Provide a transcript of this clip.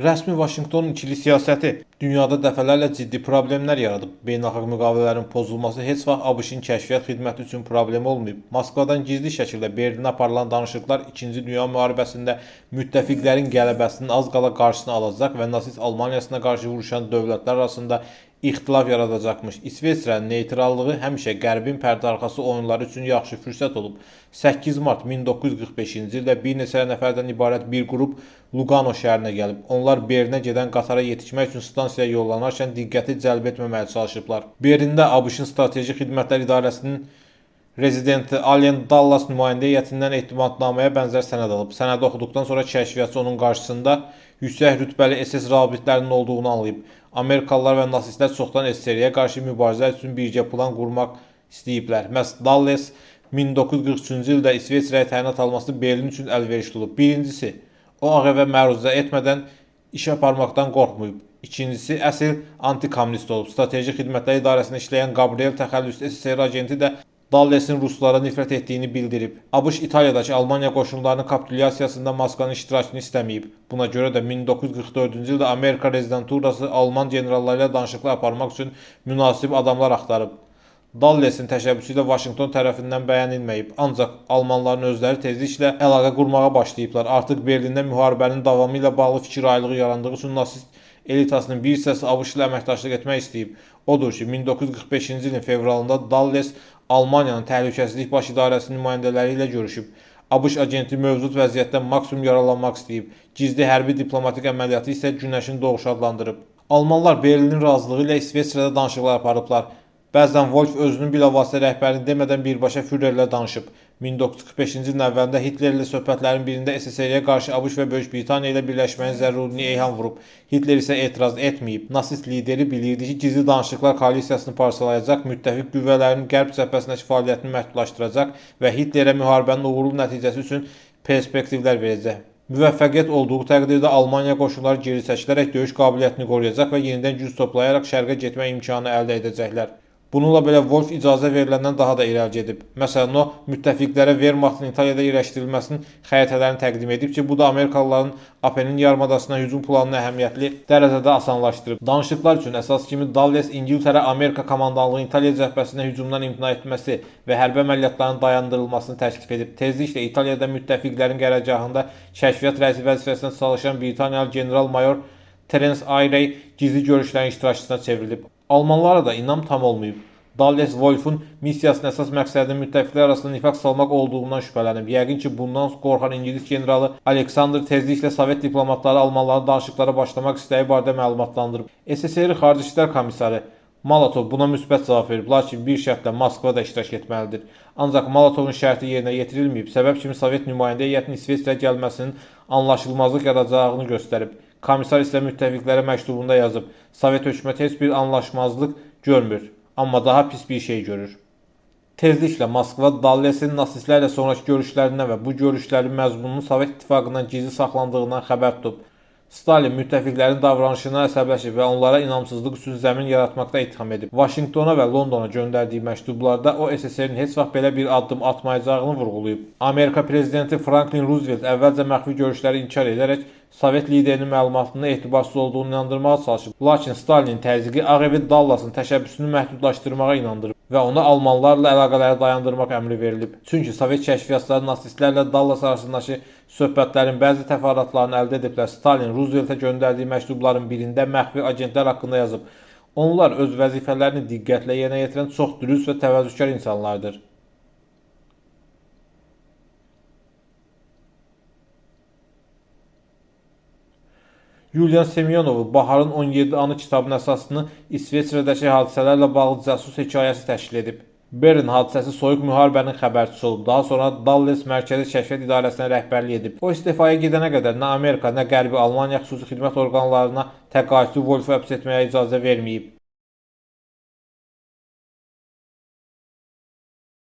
Rəsmi Vaşinqtonun ikili siyasəti dünyada dəfələrlə ciddi problemlər yaradıb. Beynəlxalq müqavilələrin pozulması heç vaxt ABŞ-ın kəşfiyyat xidməti üçün problem olmayıb. Moskvadan gizli şəkildə Berlinə aparılan danışıqlar 2-ci Dünya müharibəsində müttəfiqlərin qələbəsinin az qala qarşısını alacaq və nasist Almaniyasına qarşı vuruşan dövlətlər arasında ixtilaf yaradacaqmış. İsveçrənin neytrallığı həmişə Qərbin pərdəarxası oyunları üçün yaxşı fürsət olub. 8 mart 1945-ci ildə bir neçə nəfərdən ibarət bir qrup Lugano şəhərinə gəlib. Onlar Berlinə gedən qatara yetişmək üçün stansiyaya yollanarkən diqqəti cəlb etməməyə çalışıblar. Berlində ABŞ-ın Strateji Xidmətlər İdarəsinin rezidenti Allen Dulles nümayəndə heyətindən etimadnaməyə bənzər sənəd alıb. Sənədi oxuduqdan sonra kəşfiyyatçı onun qarşısında yüksək rütbəli SS rabitlərinin olduğunu anlayıb. Amerikalılar və nasistlər çoxdan SSRİ-yə qarşı mübarizə üçün birgə plan qurmaq istəyiblər. Məhz Dulles 1943-cü ildə İsveçrəyə təyinat alması Berlin üçün əlverişli olub. Birincisi, o Ağ Evə məruzə etmədən iş aparmaqdan qorxmayıb. İkincisi, əsl antikommunist olub. Strateji Xidmətlər İdarəsində işləyən Gabriel təxəllüslü SSR agenti də Dullesin ruslara nifrət etdiyini bildirib. ABŞ İtaliyadakı Almaniya qoşunlarının kapitulyasiyasında Moskvanın iştirakını istəməyib. Buna görə də 1944-cü ildə Amerika rezidenturası Alman generalları ilə danışıqlar aparmaq üçün münasib adamlar axtarıb. Dullesin təşəbbüsü ilə Vaşinqton tərəfindən bəyənilməyib. Ancaq Almanların özləri tezliklə əlaqə qurmağa başlayıblar. Artıq Berlində müharibənin davamı ilə bağlı fikir ayrılığı yarandığı üçün nasist elitasının bir hissəsi ABŞ ilə əməkdaşlıq etmək istəyib. Odur ki, 1945-ci ilin fevralında Dulles Almaniyanın Təhlükəsizlik Baş İdarəsinin nümayəndələri ilə görüşüb. ABŞ agenti mövcud vəziyyətdən maksimum yaralanmaq istəyib. Gizli hərbi diplomatik əməliyyatı isə Günəşin doğuşu adlandırıb. Almanlar Berlinin razılığı ilə İsveçrədə danışıqlar aparıblar. Bəzən Wolf özünün bilavasitə rəhbərini demədən birbaşa Führerlə danışıb. 1945-ci ilin əvvəlində Hitlerlə söhbətlərin birində SSRİ-yə qarşı ABŞ və Böyük Britaniya ilə birləşməyin zərurliyini eyham vurub. Hitler isə etiraz etməyib. Nasist lideri bilirdi ki, gizli danışıqlar koalisiyasını parçalayacaq, müttəfiq qüvvələrin qərb cəbhəsindəki fəaliyyətini məhdudlaşdıracaq və Hitlerə müharibənin uğurlu nəticəsi üçün perspektivlər verəcək. Müvəffəqiyyət olduğu təqdirdə Almaniya qoşunları geri çəkilərək döyüş qabiliyyətini qoruyacaq və yenidən güc toplayaraq şərqə getmək imkanı əldə edəcəklər. Bununla belə Wolf icazə veriləndən daha da irəli gedib. Məsələn, o, müttəfiqlərə Wehrmachtın İtaliyada yerləşdirilməsinin xəritələrini təqdim edib ki, bu da Amerikalıların AP'nin yarımadasına hücum planını əhəmiyyətli dərəcədə asanlaşdırıb. Danışıqlar üçün əsas kimi Dulles İngiltərə Amerika komandanlığının İtaliya cəbhəsində hücumdan imtina etməsi və hərbi əməliyyatların dayandırılmasını təklif edib. Tezliklə İtaliyada müttəfiqlərin qərargahında kəşfiyyat rəisi vəzifəsində çalışan Britaniyalı general-mayor Terence Ayrey gizli görüşlərin iştirakçısına çevrilib. Almanlara da inam tam olmayıb. Dulles Wolf'un missiyasının əsas məqsədinin müttəfiqlər arasında nifaq salmaq olduğundan şübhələnib. Yəqin ki, bundan qorxan İngilis generalı Alexander tezliklə Sovet diplomatları Almanların danışıqlara başlamaq istəyi barədə məlumatlandırıb. SSR Xarici İşlər Komissarı Molotov buna müsbət cavab verib, lakin bir şərtlə Moskva da iştirak etməlidir. Ancaq Molotovun şərti yerinə yetirilməyib. Səbəb kimi Sovet nümayəndə heyətinin İsveçrəyə gəlməsinin anlaşılmazlıq yaradacağını göstərib. Komissar isə müttəfiqlərə məktubunda yazıb, Sovet hökuməti heç bir anlaşmazlıq görmür, amma daha pis bir şey görür. Tezliklə Moskva Dullesin nasistlərlə sonraki görüşlərindən və bu görüşlərin məzmununun Sovet İttifaqından gizli saxlandığından xəbər tutub. Stalin müttəfiqlərin davranışına əsəbləşib və onlara inamsızlıq üçün zəmin yaratmaqda ittiham edib. Vaşinqtona və Londona göndərdiyi məktublarda o SSR-in heç vaxt belə bir addım atmayacağını vurğulayıb. Amerika prezidenti Franklin Roosevelt əvvəlcə məxfi görüşləri inkar edərək Sovet liderinin məlumatında etibarsız olduğunu inandırmağa çalışıb. Lakin Stalinin təzyiqi Ağ Evi Dullesin təşəbbüsünü məhdudlaşdırmağa inandırıb və ona almanlarla əlaqələri dayandırmaq əmri verilib. Çünki Sovet kəşfiyyatçıları nasistlərlə Dulles arasındakı söhbətlərin bəzi təfərrüatlarını əldə ediblər. Stalin Rooseveltə göndərdiyi məktubların birində məxfi agentlər haqqında yazıb. Onlar öz vəzifələrini diqqətlə yerinə yetirən çox dürüst və təvəzzükar insanlardır. Yulian Semyonovun Baharın 17 anı kitabının əsasını İsveçrədəki hadisələrlə bağlı cəsus hekayəsi təşkil edib. Bern hadisəsi soyuq müharibənin xəbərçisi olub. Daha sonra Dulles Mərkəzi Kəşfiyyat İdarəsinə rəhbərlik edib. O istifaya gedənə qədər nə Amerika, nə Qərbi Almaniya xüsusi xidmət orqanlarına təqaüdlü Wolf-u həbs etməyə icazə verməyib.